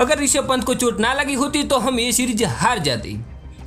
अगर ऋषभ पंत को चोट ना लगी होती तो हम ये सीरीज हार जाते।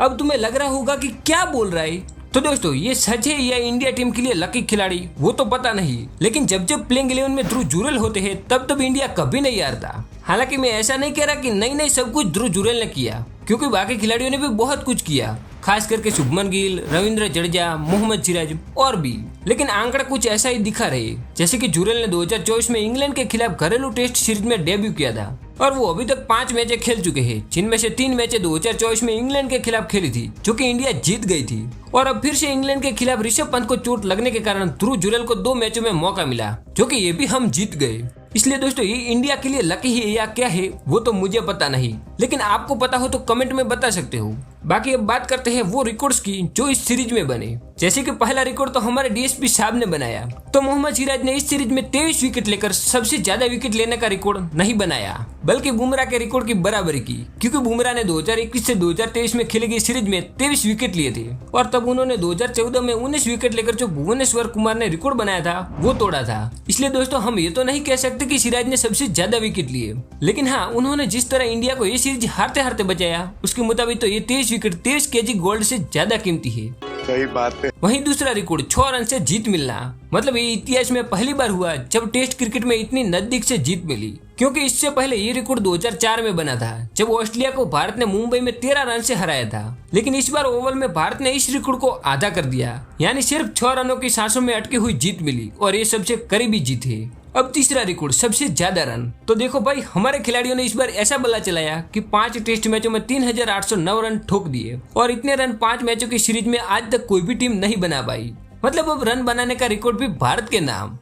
अब तुम्हें लग रहा होगा कि क्या बोल रहा है, तो दोस्तों ये सच है या इंडिया टीम के लिए लकी खिलाड़ी वो तो पता नहीं, लेकिन जब जब प्लेइंग 11 में ध्रुव जुरैल होते हैं तब इंडिया कभी नहीं हारता। हालांकि मैं ऐसा नहीं कह रहा कि नहीं सब कुछ ध्रुव जुरैल ने किया, क्योंकि बाकी खिलाड़ियों ने भी बहुत कुछ किया, खास करके शुभमन गिल, रविंद्र जडेजा, मोहम्मद सिराज और भी। लेकिन आंकड़ा कुछ ऐसा ही दिखा रहे, जैसे कि जुरैल ने 2024 में इंग्लैंड के खिलाफ घरेलू टेस्ट सीरीज में डेब्यू किया था और वो अभी तक 5 मैचें खेल चुके हैं, जिनमें से 3 मैचें 2024 में इंग्लैंड के खिलाफ खेली थी, जो कि इंडिया जीत गई थी। और अब फिर से इंग्लैंड के खिलाफ ऋषभ पंत को चोट लगने के कारण ध्रुव जुरैल को 2 मैचों में मौका मिला, जो कि ये भी हम जीत गए। इसलिए दोस्तों ये इंडिया के लिए लकी है या क्या है वो तो मुझे पता नहीं, लेकिन आपको पता हो तो कमेंट में बता सकते हो। बाकी अब बात करते हैं वो रिकॉर्ड्स की जो इस सीरीज में बने। जैसे कि पहला रिकॉर्ड तो हमारे डीएसपी साहब ने बनाया, तो मोहम्मद सिराज ने इस सीरीज में 23 विकेट लेकर सबसे ज्यादा विकेट लेने का रिकॉर्ड नहीं बनाया, बल्कि बुमराह के रिकॉर्ड की बराबरी की, क्योंकि बुमराह ने 2021 से 2023 में खेली गई सीरीज में 23 विकेट लिए थे और तब उन्होंने 2014 में 19 विकेट लेकर जो भुवनेश्वर कुमार ने रिकॉर्ड बनाया था वो तोड़ा था। इसलिए दोस्तों हम ये तो नहीं कह सकते कि सिराज ने सबसे ज्यादा विकेट लिए, लेकिन हाँ उन्होंने जिस तरह इंडिया को ये सीरीज हारते हारते बचाया उसके मुताबिक तो ये 23 विकेट 23 केजी गोल्ड से ज्यादा कीमती है। सही बात है। वहीं दूसरा रिकॉर्ड 6 रन से जीत मिलना, मतलब ये इतिहास में पहली बार हुआ जब टेस्ट क्रिकेट में इतनी नजदीक से जीत मिली, क्योंकि इससे पहले ये रिकॉर्ड 2004 में बना था जब ऑस्ट्रेलिया को भारत ने मुंबई में 13 रन से हराया था। लेकिन इस बार ओवल में भारत ने इस रिकॉर्ड को आधा कर दिया, यानी सिर्फ 6 रनों की सांसों में अटकी हुई जीत मिली और ये सबसे करीबी जीत है। अब तीसरा रिकॉर्ड सबसे ज्यादा रन, तो देखो भाई हमारे खिलाड़ियों ने इस बार ऐसा बल्ला चलाया कि 5 टेस्ट मैचों में 3809 रन ठोक दिए और इतने रन 5 मैचों की सीरीज में आज तक कोई भी टीम नहीं बना पाई। मतलब अब रन बनाने का रिकॉर्ड भी भारत के नाम।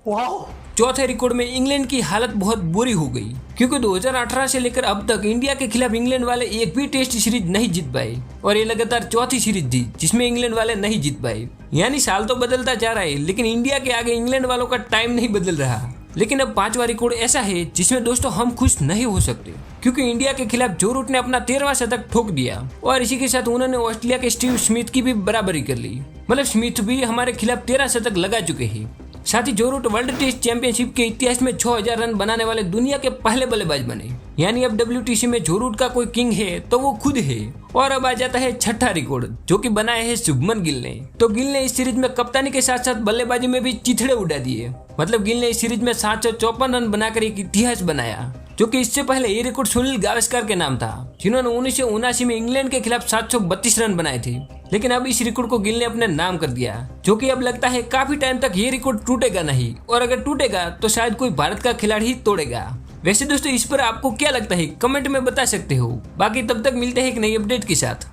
चौथे रिकॉर्ड में इंग्लैंड की हालत बहुत बुरी हो गई, क्योंकि 2018 से लेकर अब तक इंडिया के खिलाफ इंग्लैंड वाले एक भी टेस्ट सीरीज नहीं जीत पाए और ये लगातार चौथी सीरीज थी जिसमें इंग्लैंड वाले नहीं जीत पाए। यानी साल तो बदलता जा रहा है, लेकिन इंडिया के आगे इंग्लैंड वालों का टाइम नहीं बदल रहा। लेकिन अब 5वां रिकॉर्ड ऐसा है जिसमें दोस्तों हम खुश नहीं हो सकते, क्योंकि इंडिया के खिलाफ जो रूट ने अपना 13वां शतक ठोक दिया और इसी के साथ उन्होंने ऑस्ट्रेलिया के स्टीव स्मिथ की भी बराबरी कर ली। मतलब स्मिथ भी हमारे खिलाफ 13 शतक लगा चुके हैं। साथ ही जो रूट वर्ल्ड टेस्ट चैंपियनशिप के इतिहास में 6000 रन बनाने वाले दुनिया के पहले बल्लेबाज बने, यानी अब WTC में जो रूट का कोई किंग है तो वो खुद है। और अब आ जाता है छठा रिकॉर्ड जो कि बनाया है शुभमन गिल ने। तो गिल ने इस सीरीज में कप्तानी के साथ साथ बल्लेबाजी में भी चिथड़े उड़ा दिए। मतलब गिल ने इस सीरीज में 754 रन बनाकर एक इतिहास बनाया, जो कि इससे पहले ये रिकॉर्ड सुनील गावस्कर के नाम था, जिन्होंने 1979 में इंग्लैंड के खिलाफ 732 रन बनाए थे। लेकिन अब इस रिकॉर्ड को गिल ने अपने नाम कर दिया, जो कि अब लगता है काफी टाइम तक ये रिकॉर्ड टूटेगा नहीं, और अगर टूटेगा तो शायद कोई भारत का खिलाड़ी ही तोड़ेगा। वैसे दोस्तों इस पर आपको क्या लगता है कमेंट में बता सकते हो। बाकी तब तक मिलते हैं एक नई अपडेट के साथ।